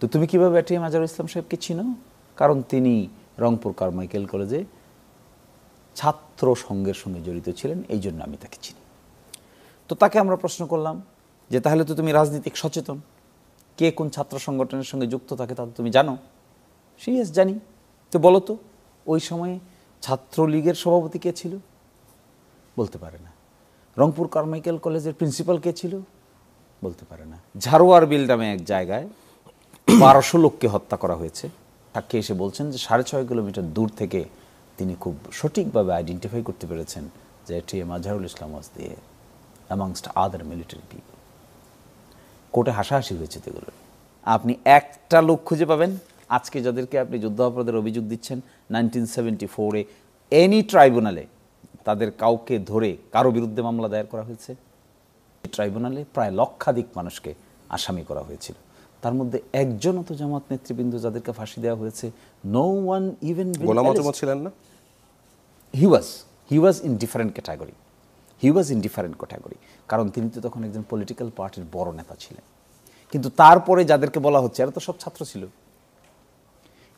তো তুমি কীভাবে এটিএম আজহারুল ইসলাম সাহেবকে চিনো? কারণ তিনি রংপুর কারমাইকেল কলেজে ছাত্র সংঘের সঙ্গে জড়িত ছিলেন, এই জন্য আমি তাকে চিনি। তো তাকে আমরা প্রশ্ন করলাম যে তাহলে তো তুমি রাজনীতিক সচেতন, কে কোন ছাত্র সংগঠনের সঙ্গে যুক্ত থাকে তা তুমি জানো? সিরিয়াস জানি। তো বলো তো ওই সময়ে ছাত্রলীগের সভাপতি কে ছিল? বলতে পারে না। রংপুর কারমাইকেল কলেজের প্রিন্সিপাল কে ছিল? বলতে পারে না। ঝাড়ুয়ার বিল নামে এক জায়গায় 1200 লোককে হত্যা করা হয়েছে। সাক্ষী এসে বলছেন যে 6.5 কিলোমিটার দূর থেকে তিনি খুব সঠিকভাবে আইডেন্টিফাই করতে পেরেছেন যে এটিএম আজহারুল ইসলাম ওয়াজ দিয়ে অ্যামাংস্ট আদার মিলিটারি পিপল। কোর্টে হাসাহাসি হয়েছে এগুলো। আপনি একটা লোক খুঁজে পাবেন আজকে যাদেরকে আপনি যুদ্ধাপরাধের অভিযোগ দিচ্ছেন 1974-এ এনি ট্রাইব্যুনালে তাদের কাউকে ধরে কারো বিরুদ্ধে মামলা দায়ের করা হয়েছে? ট্রাইব্যুনালে প্রায় লক্ষাধিক মানুষকে আসামি করা হয়েছিল, তার মধ্যে একজনও তো জামাত নেতৃবৃন্দ যাদেরকে ফাঁসি দেওয়া হয়েছে, no one even Golam Azam ছিলেন না? হি ওয়াজ ইন ডিফারেন্ট ক্যাটাগরি। কারণ তিনি তো তখন একজন পলিটিক্যাল পার্টির বড় নেতা ছিলেন। কিন্তু তারপরে যাদেরকে বলা হচ্ছে এরা তো সব ছাত্র ছিল।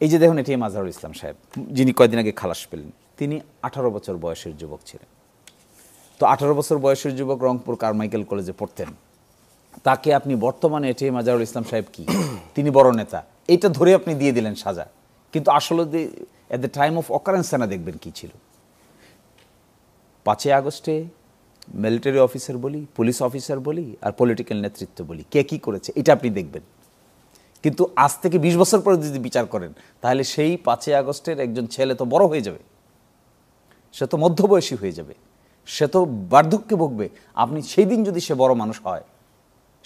এই যে দেখুন এটিএম আজহারুল ইসলাম সাহেব, যিনি কয়েকদিন আগে খালাস পেলেন, তিনি 18 বছর বয়সের যুবক ছিলেন। তো 18 বছর বয়সের যুবক রংপুর কারমাইকেল কলেজে পড়তেন। তাকে আপনি বর্তমানে এটিএম আজহারুল ইসলাম সাহেব কি তিনি বড় নেতা এইটা ধরে আপনি দিয়ে দিলেন সাজা। কিন্তু আসলে at the time of occurrence না দেখবেন কি ছিল। 5 আগস্টে মিলিটারি অফিসার বলি, পুলিশ অফিসার বলি আর পলিটিক্যাল নেতৃত্ব বলি, কে কী করেছে এটা আপনি দেখবেন। কিন্তু আজ থেকে 20 বছর পরে যদি বিচার করেন তাহলে সেই 5 আগস্টের একজন ছেলে তো বড় হয়ে যাবে, সে তো মধ্যবয়সী হয়ে যাবে, সে তো বার্ধক্যে ভুগবে। আপনি সেই দিন যদি সে বড় মানুষ হয়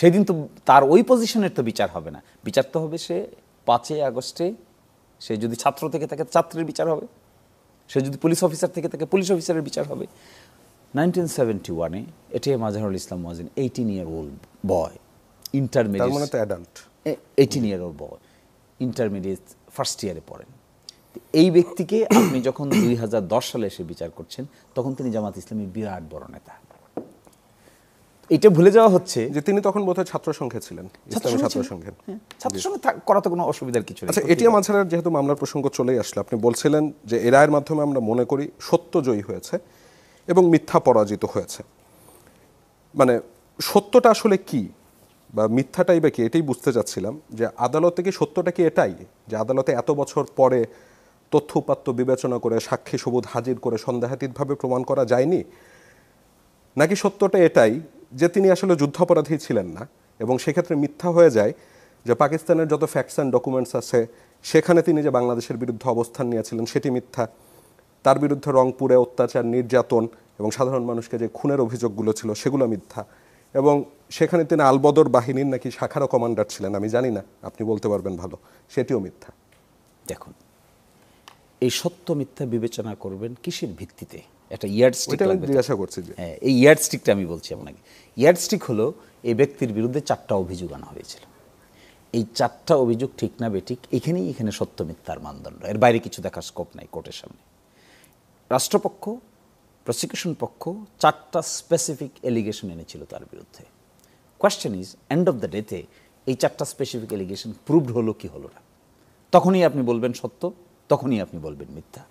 সেই দিন তো তার ওই পজিশনের তো বিচার হবে না, বিচার তো হবে সে 5 আগস্টে সে যদি ছাত্র থেকে থাকে ছাত্রের বিচার হবে, সে যদি পুলিশ অফিসার থেকে থাকে পুলিশ অফিসারের বিচার হবে। 1971-এ ATM Azharul Islam was an 18-year-old boy, intermediate, তার মানে তো adult, 18-year-old boy, intermediate first ইয়ারে পড়েন। এই ব্যক্তিকে আপনি যখন 2010 সালে এসে বিচার করছেন তখন তিনি জামাত ইসলামীর বিরাট বড় নেতা। এটা ভুলে যাওয়া হচ্ছে যে তিনি তখন বোধহয় ছাত্র সংঘে ছিলেন, ইসলামী ছাত্র সংঘে। ছাত্র সংঘে করা তো কোনো অসুবিধার কিছু নেই। আচ্ছা, এটিএম আজহারের যেহেতু মামলার প্রসঙ্গ চলেই আসলো, আপনি বলছিলেন যে এ রায়ের মাধ্যমে আমরা মনে করি সত্য জয়ী হয়েছে এবং মিথ্যা পরাজিত হয়েছে। মানে সত্যটা আসলে কি বা মিথ্যাটাই বা কি, এটাই বুঝতে চাচ্ছিলাম। যে আদালতে কি সত্যটা কি এটাই যে আদালতে এত বছর পরে তথ্য উপাত্ত বিবেচনা করে সাক্ষী সবুত হাজির করে সন্দেহাতীতভাবে প্রমাণ করা যায়নি, নাকি সত্যটা এটাই যে তিনি আসলে যুদ্ধাপরাধী ছিলেন না এবং সেক্ষেত্রে মিথ্যা হয়ে যায় যে পাকিস্তানের যত ফ্যাক্টস অ্যান্ড ডকুমেন্টস আছে সেখানে তিনি যে বাংলাদেশের বিরুদ্ধে অবস্থান নিয়েছিলেন সেটি মিথ্যা, তার বিরুদ্ধে রংপুরে অত্যাচার নির্যাতন এবং সাধারণ মানুষকে যে খুনের অভিযোগগুলো ছিল সেগুলো মিথ্যা, এবং সেখানে তিনি আলবদর বাহিনীর নাকি শাখারও কমান্ডার ছিলেন, আমি জানি না, আপনি বলতে পারবেন ভালো, সেটিও মিথ্যা। দেখুন এই সত্য মিথ্যা বিবেচনা করবেন কিসের ভিত্তিতে? একটা ইয়ার্ডস্টিক লাগবে, জিজ্ঞাসা করছি যে হ্যাঁ এই ইয়ার্ডস্টিকটা আমি বলছি আপনাকে। ইয়ার্ডস্টিক হলো এই ব্যক্তির বিরুদ্ধে 4টা অভিযোগ আনা হয়েছিল। এই 4টা অভিযোগ ঠিক না বেঠিক এখানে সত্য মিথ্যার মানদণ্ড, এর বাইরে কিছু দেখার স্কোপ নাই কোর্টের সামনে। রাষ্ট্রপক্ষ প্রসিকিউশন পক্ষ 4টা স্পেসিফিক এলিগেশন এনেছিল তার বিরুদ্ধে। Question is end of the ডেতে এই 4টা স্পেসিফিক এলিগেশন প্রুভড হলো কি হলো না, তখনই আপনি বলবেন সত্য, তখনই আপনি বলবেন মিথ্যা।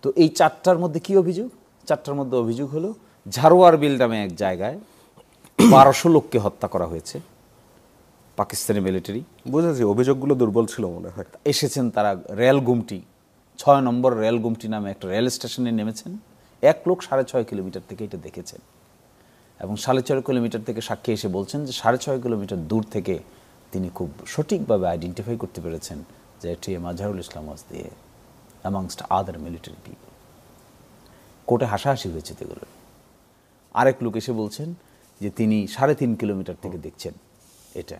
তো এই 4টার মধ্যে কি অভিযোগ? 4টার মধ্যে অভিযোগ হলো ঝাড়ুয়ার বিল নামে এক জায়গায় 1200 লোককে হত্যা করা হয়েছে পাকিস্তানি মিলিটারি। বুঝেছি, অভিযোগগুলো দুর্বল ছিল মনে হয়। এসেছেন তারা রেল গুমটি 6 নম্বর রেল গুমটি নামে একটা রেল স্টেশনে নেমেছেন, এক লোক 6.5 কিলোমিটার থেকে এটা দেখেছেন এবং 6.5 কিলোমিটার থেকে সাক্ষী এসে বলছেন যে 6.5 কিলোমিটার দূর থেকে তিনি খুব সঠিকভাবে আইডেন্টিফাই করতে পেরেছেন যে এটিএম আজহারুল ইসলাম ওয়াজ দিয়ে অ্যামাংস্ট আদার মিলিটারি পিপল। কোর্টে হাসাহাসি হয়েছে এগুলো। আরেক লোক এসে বলছেন যে তিনি 3.5 কিলোমিটার থেকে দেখছেন এটা,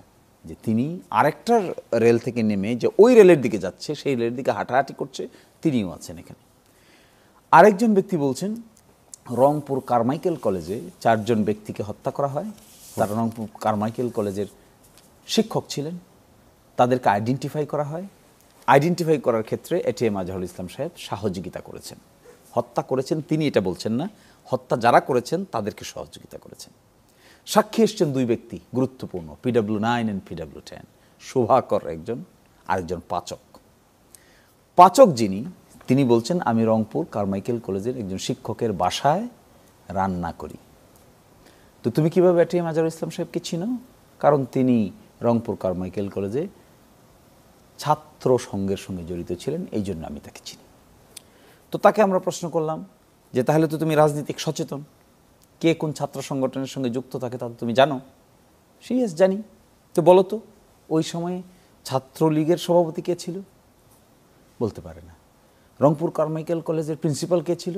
যে তিনি আরেকটা রেল থেকে নেমে যে ওই রেলের দিকে যাচ্ছে সেই রেলের দিকে হাঁটাহাঁটি করছে, তিনিও আছেন এখানে। আরেকজন ব্যক্তি বলছেন রংপুর কারমাইকেল কলেজে 4 জন ব্যক্তিকে হত্যা করা হয়, তারা রংপুর কারমাইকেল কলেজের শিক্ষক ছিলেন, তাদেরকে আইডেন্টিফাই করা হয়। আইডেন্টিফাই করার ক্ষেত্রে এটিএম আজহারুল ইসলাম সাহেব সহযোগিতা করেছেন। হত্যা করেছেন তিনি এটা বলছেন না, হত্যা যারা করেছেন তাদেরকে সহযোগিতা করেছেন। সাক্ষী এসছেন 2 ব্যক্তি গুরুত্বপূর্ণ, PW9 and PW10, শোভাকর একজন, আরেকজন পাচক। পাচক যিনি, তিনি বলছেন আমি রংপুর কারমাইকেল কলেজের একজন শিক্ষকের বাসায় রান্না করি। তো তুমি কিভাবে এটিএম আজহারুল ইসলাম সাহেবকে চিনো? কারণ তিনি রংপুর কারমাইকেল কলেজে ছাত্র সংঘের সঙ্গে জড়িত ছিলেন, এই জন্য আমি তাকে চিনি। তো তাকে আমরা প্রশ্ন করলাম যে তাহলে তো তুমি রাজনীতিক সচেতন, কে কোন ছাত্র সংগঠনের সঙ্গে যুক্ত থাকে তা তো তুমি জানো। সিরিয়াস জানি। তো বলো তো ওই সময়ে ছাত্রলীগের সভাপতি কে ছিল? বলতে পারে না। রংপুর কারমাইকেল কলেজের প্রিন্সিপাল কে ছিল?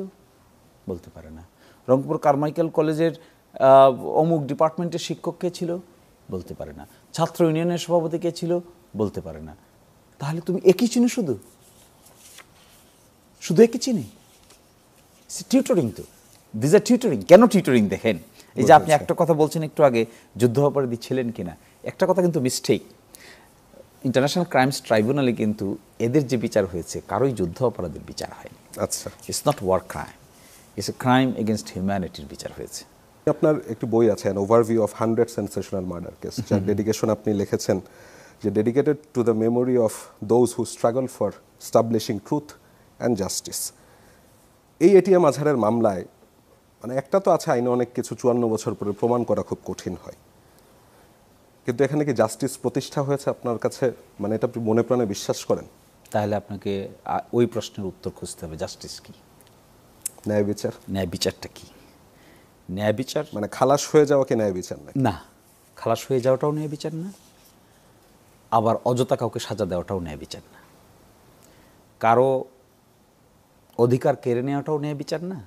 বলতে পারে না। রংপুর কারমাইকেল কলেজের অমুক ডিপার্টমেন্টের শিক্ষক কে ছিল? বলতে পারে না। ছাত্র ইউনিয়নের সভাপতি কে ছিল? বলতে পারে না। তাহলে তুমি একই চিনো? শুধু শুধু একই চিনি? টিউটরিং তো, দিস আর টিউটরিং। কেন টিউটরিং দেখেন, এই যে আপনি একটা কথা বলছেন একটু আগে, যুদ্ধাপরাধী ছিলেন কিনা, একটা কথা কিন্তু মিস্টেক। ইন্টারন্যাশনাল ক্রাইমস ট্রাইব্যুনালে কিন্তু এদের যে বিচার হয়েছে কারোই যুদ্ধ অপরাধের বিচার হয়নি। আচ্ছা, it's not war crime, it's a crime against হিউম্যানিটির বিচার হয়েছে। আপনার একটি বই আছে, an overview of 100 sensational murder case, যার ডেডিকেশন আপনি লিখেছেন যে dedicated to the memory of those who struggle for establishing truth and justice. এই এটিএম আজহারের মামলায় মানে একটা তো আছে আইনে অনেক কিছু 54 বছর পরে প্রমাণ করা খুব কঠিন হয়, কিন্তু এখানে কি জাস্টিস প্রতিষ্ঠা হয়েছে আপনার কাছে? মানে এটা আপনি মনে প্রাণে বিশ্বাস করেন? তাহলে আপনাকে ওই প্রশ্নের উত্তর খুঁজতে হবে, জাস্টিস কি, ন্যায় বিচার? ন্যায় বিচারটা কি? ন্যায় বিচার মানে খালাস হয়ে যাওয়া কি ন্যায় বিচার? না, খালাস হয়ে যাওয়াটাও ন্যায় বিচার না, আবার অযথা কাউকে সাজা দেওয়াটাও ন্যায় বিচার না, কারো অধিকার কেড়ে নেওয়াটাও ন্যায় বিচার না,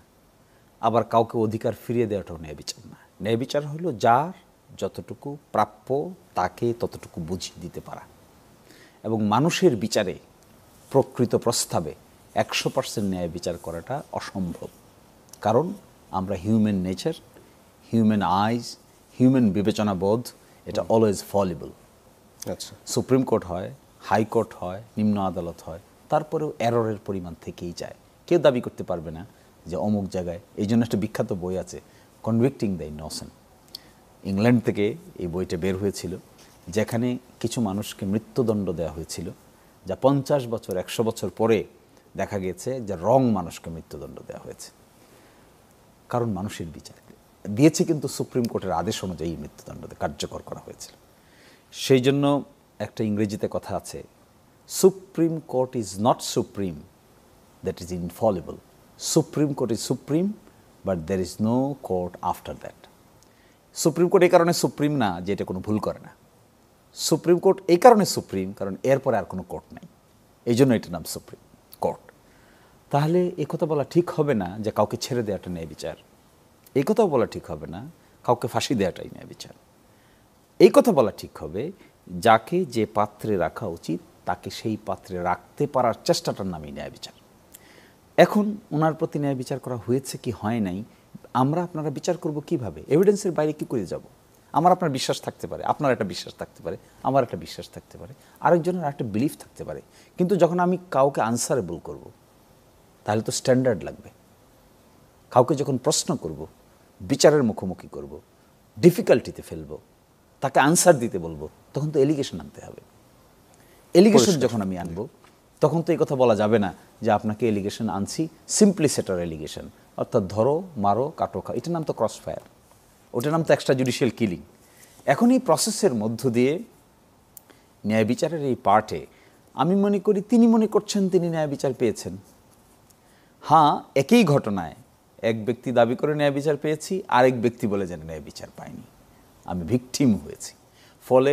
আবার কাউকে অধিকার ফিরিয়ে দেওয়াটাও ন্যায় বিচার না। ন্যায় বিচার হলো যার যতটুকু প্রাপ্য তাকে ততটুকু বুঝিয়ে দিতে পারা। এবং মানুষের বিচারে, প্রকৃত প্রস্তাবে 100% ন্যায় বিচার করাটা অসম্ভব। কারণ আমরা হিউম্যান নেচার, হিউম্যান আইজ, হিউম্যান বিবেচনা বোধ, এটা অলওয়েজ ফলিবল। আচ্ছা, সুপ্রিম কোর্ট হয়, হাইকোর্ট হয়, নিম্ন আদালত হয়, তারপরেও এররের পরিমাণ থেকেই যায়। কেউ দাবি করতে পারবে না যে অমুক জায়গায়, এই জন্য একটা বিখ্যাত বই আছে কনভিক্টিং দ্য ইনোসেন্ট, ইংল্যান্ড থেকে এই বইটা বের হয়েছিল, যেখানে কিছু মানুষকে মৃত্যুদণ্ড দেওয়া হয়েছিল, যা 50 বছর 100 বছর পরে দেখা গেছে যে রং মানুষকে মৃত্যুদণ্ড দেওয়া হয়েছে। কারণ মানুষের বিচার দিয়েছে, কিন্তু সুপ্রিম কোর্টের আদেশ অনুযায়ী মৃত্যুদণ্ড কার্যকর করা হয়েছিল। সেই জন্য একটা ইংরেজিতে কথা আছে, supreme court is not supreme, that is infallible. Supreme court is supreme, but there is no court after that. Supreme court এই কারণে সুপ্রিম না যে এটা কোনো ভুল করে না, সুপ্রিম কোর্ট এই কারণে সুপ্রিম কারণ এরপরে আর কোনো কোর্ট নেই, এই জন্য এটার নাম সুপ্রিম কোর্ট। তাহলে এই কথা বলা ঠিক হবে না যে কাউকে ছেড়ে দেওয়াটা ন্যায় বিচার, এই কথাও বলা ঠিক হবে না কাউকে ফাঁসি দেওয়াটাই ন্যায় বিচার। এই কথা বলা ঠিক হবে যাকে যে পাত্রে রাখা উচিত তাকে সেই পাত্রে রাখতে পারার চেষ্টাটার নামই ন্যায় বিচার। এখন ওনার প্রতি ন্যায় বিচার করা হয়েছে কি হয় নাই, আমরা আপনারা বিচার করব কিভাবে? এভিডেন্সের বাইরে কি করে যাব? আমার আপনার বিশ্বাস থাকতে পারে, আপনার একটা বিশ্বাস থাকতে পারে, আমার একটা বিশ্বাস থাকতে পারে, আরেকজনের একটা বিলিফ থাকতে পারে, কিন্তু যখন আমি কাউকে আনসারেবল করব তাহলে তো স্ট্যান্ডার্ড লাগবে। কাউকে যখন প্রশ্ন করব, বিচারের মুখোমুখি করব, ডিফিকাল্টিতে ফেলবো, তাকে আনসার দিতে বলবো, তখন তো এলিগেশন আনতে হবে। এলিগেশন যখন আমি আনবো তখন তো এই কথা বলা যাবে না যে আপনাকে এলিগেশন আনছি সিম্পলিসেটার এলিগেশন, অর্থাৎ ধরো মারো কাটো খাও, এটার নাম তো ক্রস ফায়ার, ওটার নাম তো এক্সট্রা জুডিশিয়াল কিলিং। এখন এই প্রসেসের মধ্য দিয়ে ন্যায় বিচারের এই পার্টে আমি মনে করি তিনি মনে করছেন তিনি ন্যায় বিচার পেয়েছেন। হ্যাঁ, একই ঘটনায় এক ব্যক্তি দাবি করে ন্যায় বিচার পেয়েছি, আরেক ব্যক্তি বলে যেন ন্যায় বিচার পাইনি, আমি ভিকটিম হয়েছি। ফলে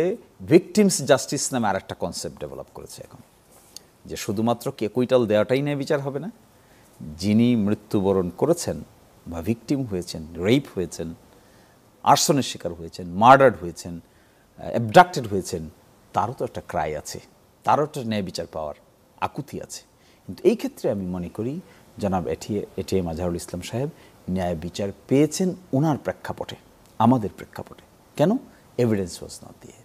ভিকটিমস জাস্টিস নামে আর একটা কনসেপ্ট ডেভেলপ করেছে এখন, যে শুধুমাত্র কুইটাল দেওয়াটাই ন্যায় বিচার হবে না, যিনি মৃত্যুবরণ করেছেন বা ভিকটিম হয়েছেন, রেপ হয়েছেন, আর্সনের শিকার হয়েছেন, মার্ডার্ড হয়েছেন, অ্যাবডাক্টেড হয়েছেন, তারও তো একটা ক্রাই আছে, তারও একটা ন্যায় বিচার পাওয়ার আকুতি আছে। কিন্তু এই ক্ষেত্রে আমি মনে করি জনাব এটিএম আজহারুল ইসলাম সাহেব ন্যায় বিচার পেয়েছেন ওনার প্রেক্ষাপটে, আমাদের প্রেক্ষাপটে। কেন? Evidence was not there.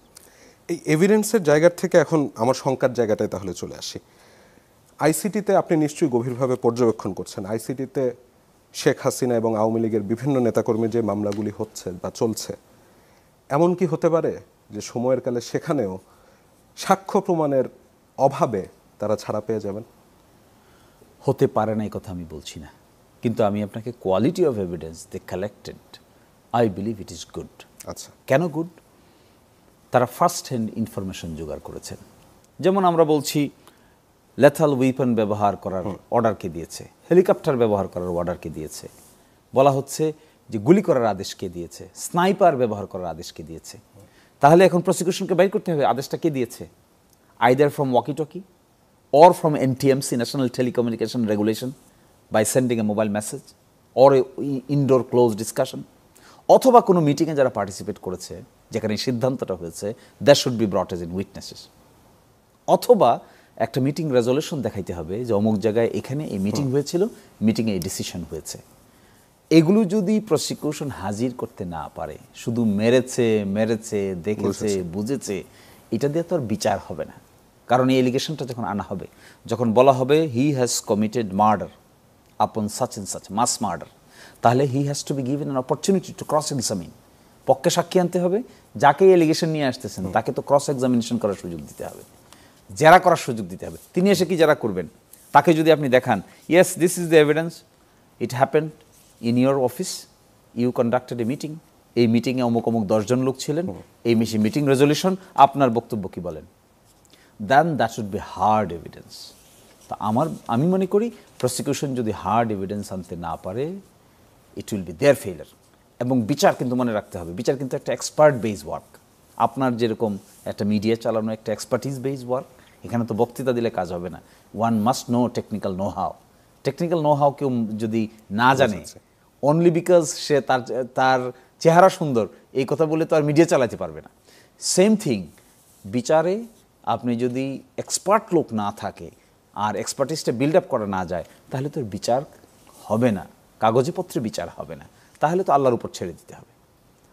এই এভিডেন্সের জায়গা থেকে এখন আমার শঙ্কার জায়গাটায় তাহলে চলে আসি। আইসিটিতে আপনি নিশ্চয়ই গভীরভাবে পর্যবেক্ষণ করছেন। আইসিটিতে শেখ হাসিনা এবং আওয়ামী লীগের বিভিন্ন নেতাকর্মীর যে মামলাগুলি হচ্ছে বা চলছে, এমন কি হতে পারে যে সময়ের কালে সেখানেও সাক্ষ্য প্রমাণের অভাবে তারা ছাড়া পেয়ে যাবেন? হতে পারে না এই কথা আমি বলছি না, কিন্তু আমি আপনাকে quality of evidence they collected, I believe it is good. আচ্ছা, কেন গুড? তারা ফার্স্ট হ্যান্ড ইনফরমেশন জোগাড় করেছেন। যেমন আমরা বলছি লেথাল উইপন ব্যবহার করার অর্ডারকে দিয়েছে, হেলিকপ্টার ব্যবহার করার অর্ডারকে দিয়েছে, বলা হচ্ছে যে গুলি করার আদেশকে দিয়েছে, স্নাইপার ব্যবহার করার আদেশকে দিয়েছে। তাহলে এখন প্রসিকিউশনকে বাইর করতে হবে আদেশটা কে দিয়েছে, either from walkie talkie or from NTMC, National Telecommunication Regulation, by sending a mobile message or a indoor closed discussion, অথবা কোনো মিটিংয়ে যারা পার্টিসিপেট করেছে যেখানে সিদ্ধান্তটা হয়েছে, that should be brought as in witnesses. অথবা একটা মিটিং রেজলিউশন দেখাইতে হবে যে অমুক জায়গায় এখানে এই মিটিং হয়েছিল, মিটিংয়ে এই ডিসিশন হয়েছে। এগুলো যদি প্রসিকিউশন হাজির করতে না পারে, শুধু মেরেছে দেখেছে বুঝেছে, এটা দিয়ে তো আর বিচার হবে না। কারণ এই এলিগেশনটা যখন আনা হবে, যখন বলা হবে he has committed murder upon such and such, mass murder, তাহলে he has to be given an opportunity to cross examine. পক্ষে সাক্ষী আনতে হবে, যাকে এলিগেশন নিয়ে আসতেছেন তাকে তো ক্রস এক্সামিনেশন করার সুযোগ দিতে হবে, জেরা করার সুযোগ দিতে হবে। তিনি এসে কি জেরা করবেন? তাকে যদি আপনি দেখান, yes this is the evidence, it happened in your office, you conducted a meeting, এই মিটিংয়ে অমুক 10 জন লোক ছিলেন, এই মিটিং রেজলিউশন, আপনার বক্তব্য কি বলেন, then that should be hard evidence. তা আমি মনে করি প্রসিকিউশন যদি হার্ড এভিডেন্স আনতে না পারে, it will be their failure. এবং বিচার কিন্তু মনে রাখতে হবে, বিচার কিন্তু একটা এক্সপার্ট বেস ওয়ার্ক। আপনার যেরকম একটা মিডিয়া চালানো একটা এক্সপার্টিস বেস ওয়ার্ক, এখানে তো বক্তৃতা দিলে কাজ হবে না। One must know technical know how. Technical know how কেউ যদি না জানে, অনলি বিকজ সে তার চেহারা সুন্দর, এই কথা বলে তো আর মিডিয়া চালাতে পারবে না। সেম থিং বিচারে আপনি যদি এক্সপার্ট লোক না থাকে আর এক্সপার্টিসটা বিল্ড আপ করা না যায়, তাহলে তো বিচার হবে না, কাগজে পত্রে বিচার হবে না। তাহলে তো আল্লাহর উপর ছেড়ে দিতে হবে।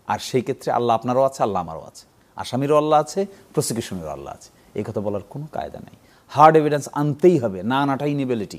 আর সেই ক্ষেত্রে আল্লাহ আপনারও আছে, আল্লাহ আমারও আছে, আসামিরও আল্লাহ আছে, প্রসিকিউশনেরও আল্লাহ আছে। এই কথা বলার কোনো কায়দা নেই। হার্ড এভিডেন্স আনতেই হবে, না আনাটা ইনএবিলিটি।